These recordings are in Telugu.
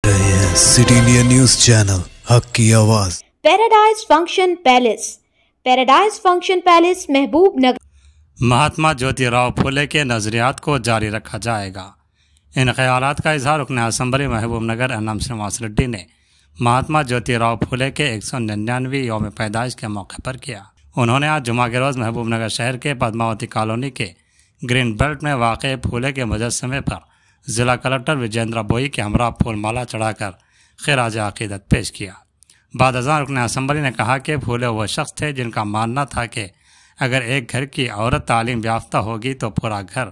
सिटी इंडिया न्यूज चैनल हक की आवाज। Paradise function palace, paradise function palace महबूब नगर। महात्मा ज्योतिराव फुले के नज़रियात को जारी रखा जाएगा। इन ख्यालात का इजहार रुकन असम्बली महबूब नगर एनएम श्रीनिवास रेड्डी ने महात्मा ज्योतिराव फुले के 199वीं यौम पैदाइश के मौके पर किया। उन्होंने आज जुमा के रोज़ महबूब नगर शहर के पद्मावती कॉलोनी के ग्रीन बेल्ट में वाक़ फुले के मुजस्समे पर ज़िला कलेक्टर विजेंद्र बोई के हमरा फूलमाला चढ़ाकर खिराज अक़ीदत पेश किया। बाद अज़ां रुकन असम्बली ने कहा कि फुले वह शख्स थे जिनका मानना था कि अगर एक घर की औरत तालीम याफ्ता होगी तो पूरा घर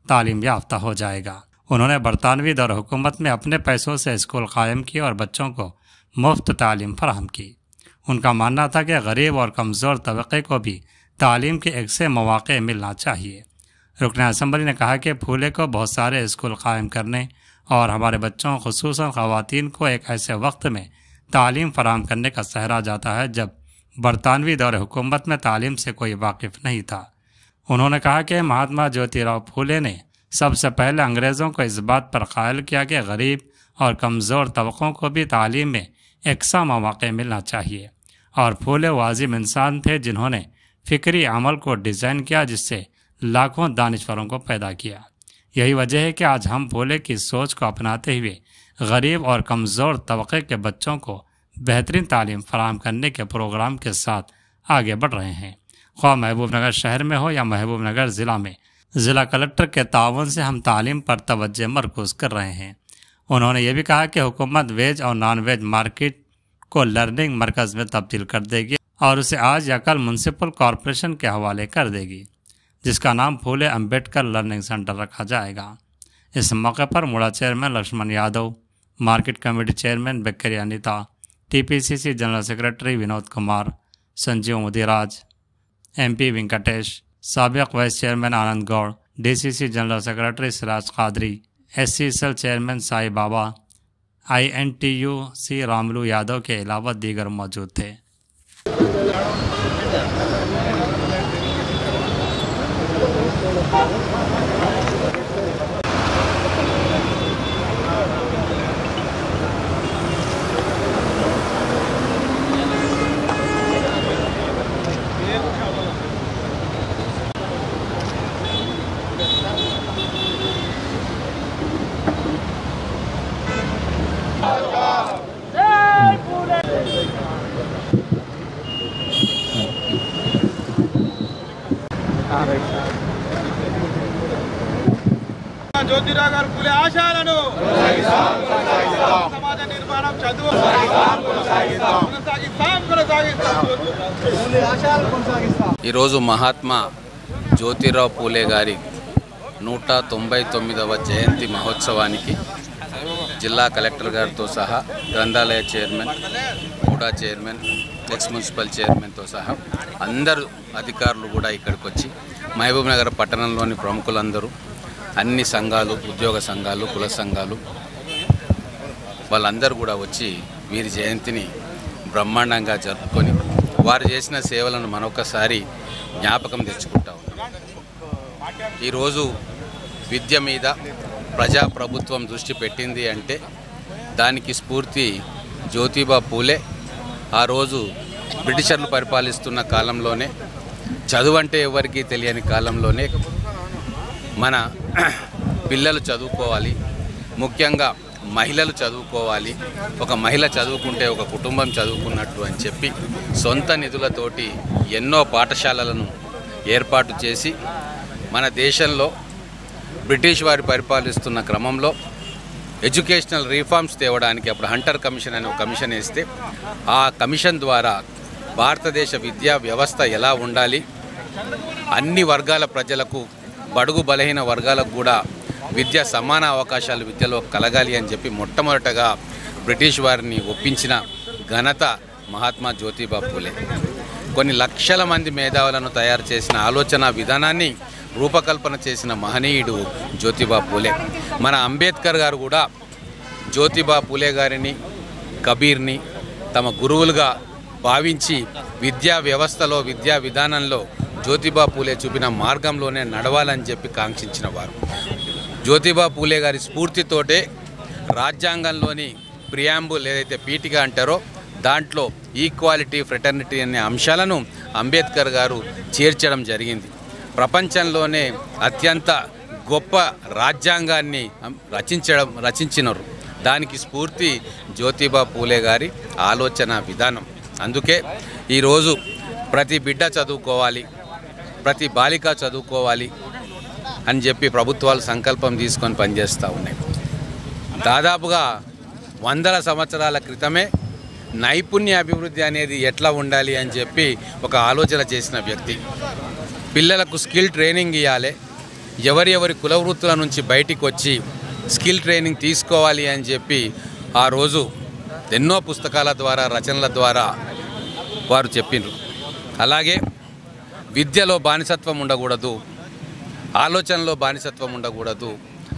तालीम याफ्ता हो जाएगा। उन्होंने बरतानवी दौर हुकूमत में अपने पैसों से स्कूल कायम किए और बच्चों को मुफ्त तालीम फराहम की। उनका मानना था कि गरीब और कमज़ोर तबक़े को भी तालीम के एक से मौक़े मिलना चाहिए। रुकन असम्बली ने कहा कि फुले को बहुत सारे स्कूल कायम करने और हमारे बच्चों ख़ुसूसन ख़वातीन को एक ऐसे वक्त में तालीम फराहम करने का सहरा जाता है जब बरतानवी दौर हुकूमत में तालीम से कोई वाकिफ़ नहीं था। उन्होंने कहा कि महात्मा ज्योतिराव फुले ने सबसे पहले अंग्रेज़ों को इस बात पर कायल किया कि गरीब और कमज़ोर तबक़ों को भी तालीम में एकसा मौक़े मिलना चाहिए। और फुले वाजिब इंसान थे जिन्होंने फ़िक्री अमल को डिज़ाइन किया जिससे लाखों दानिश्वरों को पैदा किया। यही वजह है कि आज हम फुले की सोच को अपनाते हुए गरीब और कमज़ोर तबक़े के बच्चों को बेहतरीन तालीम फराहम करने के प्रोग्राम के साथ आगे बढ़ रहे हैं। ख्वाह महबूब नगर शहर में हो या महबूब नगर ज़िला में, ज़िला कलेक्टर के ताउन से हम तालीम पर तवज्जो मरकूज़ कर रहे हैं। उन्होंने ये भी कहा कि हुकूमत वेज और नॉन वेज मार्केट को लर्निंग मरकज़ में तब्दील कर देगी और उसे आज या कल म्यूनसिपल कॉरपोरेशन के हवाले कर देगी, जिसका नाम फुले अम्बेडकर लर्निंग सेंटर रखा जाएगा। इस मौके पर मुड़ा chairman Laxman Yadav, market committee chairman Bekkari Anitha, TPCC general secretary Vinod Kumar, Sanjeev Mudiraj, MP Venkatesh, साबिक vice chairman Anand Goud, DCC general secretary Siraj Qadri, SC cell chairman Sai Baba, INTUC Ramulu Yadav के अलावा दीगर मौजूद थे। ज्योतिराव गाరు फुले ఆశయాలను సమాజ నిర్మాణం చదువు ఈరోజు మహాత్మా జ్యోతిరావు పూలే గారి 199వ జయంతి మహోత్సవానికి జిల్లా కలెక్టర్ గారితో సహా గ్రంథాలయ చైర్మన్, కూడా చైర్మన్, ఎక్స్ మున్సిపల్ చైర్మన్తో సహా అందరూ అధికారులు కూడా ఇక్కడికి వచ్చి మహబూబ్ నగర్ పట్టణంలోని ప్రముఖులందరూ, అన్ని సంఘాలు, ఉద్యోగ సంఘాలు, కుల సంఘాలు వాళ్ళందరూ కూడా వచ్చి వీరి జయంతిని బ్రహ్మాండంగా జరుపుకొని వారు చేసిన సేవలను మరొకసారి జ్ఞాపకం తెచ్చుకుంటా ఉన్నాం. ఈరోజు విద్య మీద ప్రజాప్రభుత్వం దృష్టి పెట్టింది అంటే దానికి స్ఫూర్తి జ్యోతిబా పూలే. ఆ రోజు బ్రిటిషర్లు పరిపాలిస్తున్న కాలంలోనే, చదువు అంటే ఎవరికీ తెలియని కాలంలోనే మన పిల్లలు చదువుకోవాలి, ముఖ్యంగా మహిళలు చదువుకోవాలి, ఒక మహిళ చదువుకుంటే ఒక కుటుంబం చదువుకున్నట్టు అని చెప్పి సొంత నిధులతోటి ఎన్నో పాఠశాలలను ఏర్పాటు చేసి మన దేశంలో బ్రిటిష్ వారి పరిపాలిస్తున్న క్రమంలో ఎడ్యుకేషనల్ రిఫార్మ్స్ తేవడానికి అప్పుడు హంటర్ కమిషన్ అనే ఒక కమిషన్ వేస్తే ఆ కమిషన్ ద్వారా భారతదేశ విద్యా వ్యవస్థ ఎలా ఉండాలి, అన్ని వర్గాల ప్రజలకు, బడుగు బలహీన వర్గాలకు కూడా విద్య సమాన అవకాశాలు విద్యలో కలగాలి అని చెప్పి మొట్టమొదటగా బ్రిటిష్ వారిని ఒప్పించిన ఘనత మహాత్మా జ్యోతిబా పూలే. కొన్ని లక్షల మంది మేధావులను తయారు చేసిన ఆలోచన విధానాన్ని రూపకల్పన చేసిన మహనీయుడు జ్యోతిబా పూలే. మన అంబేద్కర్ గారు కూడా జ్యోతిబా పూలే గారిని, కబీర్ని తమ గురువులుగా భావించి విద్యా వ్యవస్థలో, విద్యా విధానంలో జ్యోతిబా పూలే చూపిన మార్గంలోనే నడవాలని చెప్పి కాంక్షించిన వారు. జ్యోతిబా పూలే గారి స్ఫూర్తితోటే రాజ్యాంగంలోని ప్రియాంబుల్ ఏదైతే పీఠిక అంటారో దాంట్లో ఈక్వాలిటీ, ఫ్రెటర్నిటీ అనే అంశాలను అంబేద్కర్ గారు చేర్చడం జరిగింది. ప్రపంచంలోనే అత్యంత గొప్ప రాజ్యాంగాన్ని రచించినారు. దానికి స్ఫూర్తి జ్యోతిబా పూలే గారి ఆలోచన విధానం. అందుకే ఈరోజు ప్రతి బిడ్డ చదువుకోవాలి, ప్రతి బాలిక చదువుకోవాలి అని చెప్పి ప్రభుత్వాలు సంకల్పం తీసుకొని పనిచేస్తూ ఉన్నాయి. దాదాపుగా 100 సంవత్సరాల క్రితమే నైపుణ్య అభివృద్ధి అనేది ఎట్లా ఉండాలి అని చెప్పి ఒక ఆలోచన చేసిన వ్యక్తి. పిల్లలకు స్కిల్ ట్రైనింగ్ ఇవ్వాలి, ఎవరి కుల వృత్తుల నుంచి బయటికి వచ్చి స్కిల్ ట్రైనింగ్ తీసుకోవాలి అని చెప్పి ఆ రోజు ఎన్నో పుస్తకాల ద్వారా, రచనల ద్వారా వారు చెప్పిండ్రు. అలాగే విద్యలో బానిసత్వం ఉండకూడదు, ఆలోచనలో బానిసత్వం ఉండకూడదు,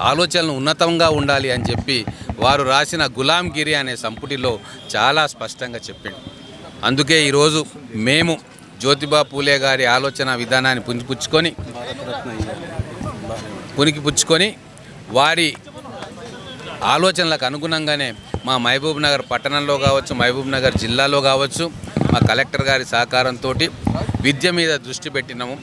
ఆలోచనలు ఉన్నతంగా ఉండాలి అని చెప్పి వారు రాసిన గులాంగిరి అనే సంపుటిలో చాలా స్పష్టంగా చెప్పిండు. అందుకే ఈరోజు మేము జ్యోతిబా పూలే గారి ఆలోచన విధానాన్ని పుణికిపుచ్చుకొని వారి ఆలోచనలకు అనుగుణంగానే మా మహబూబ్ నగర్ పట్టణంలో కావచ్చు, మహబూబ్ నగర్ జిల్లాలో కావచ్చు, మా కలెక్టర్ గారి సహకారంతో విద్య మీద దృష్టి పెట్టినాము.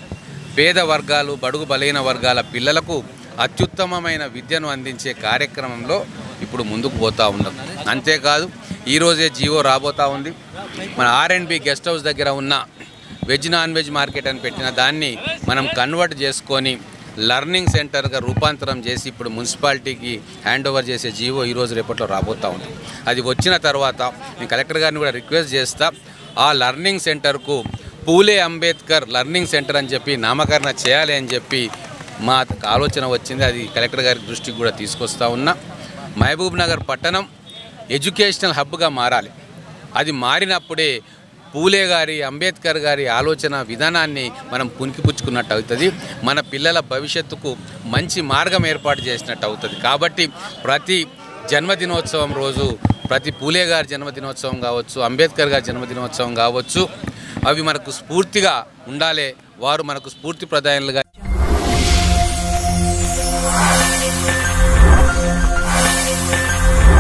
పేద వర్గాలు, బడుగు బలహీన వర్గాల పిల్లలకు అత్యుత్తమమైన విద్యను అందించే కార్యక్రమంలో ఇప్పుడు ముందుకు పోతూ ఉన్నాం. అంతేకాదు ఈరోజే జీవో రాబోతూ ఉంది. మన R&B గెస్ట్ హౌస్ దగ్గర ఉన్న వెజ్ నాన్ వెజ్ మార్కెట్ అని పెట్టిన దాన్ని మనం కన్వర్ట్ చేసుకొని లర్నింగ్ సెంటర్గా రూపాంతరం చేసి ఇప్పుడు మున్సిపాలిటీకి హ్యాండ్ ఓవర్ చేసే జీవో ఈరోజు రేపట్లో రాబోతూ ఉంది. అది వచ్చిన తర్వాత నేను కలెక్టర్ గారిని కూడా రిక్వెస్ట్ చేస్తా, ఆ లర్నింగ్ సెంటర్కు పూలే అంబేద్కర్ లర్నింగ్ సెంటర్ అని చెప్పి నామకరణ చేయాలి అని చెప్పి మా ఆలోచన వచ్చింది. అది కలెక్టర్ గారి దృష్టికి కూడా తీసుకొస్తా ఉన్నా. మహబూబ్ నగర్ పట్టణం ఎడ్యుకేషనల్ హబ్గా మారాలి. అది మారినప్పుడే పూలే గారి, అంబేద్కర్ గారి ఆలోచన విధానాన్ని మనం పుణికిపుచ్చుకున్నట్టు అవుతుంది. మన పిల్లల భవిష్యత్తుకు మంచి మార్గం ఏర్పాటు చేసినట్టు అవుతుంది. కాబట్టి ప్రతి జన్మదినోత్సవం రోజు, ప్రతి పూలే గారి జన్మదినోత్సవం కావచ్చు, అంబేద్కర్ గారి జన్మదినోత్సవం కావచ్చు, అవి మనకు స్ఫూర్తిగా ఉండాలి. వారు మనకు స్ఫూర్తి ప్రదాయాలుగా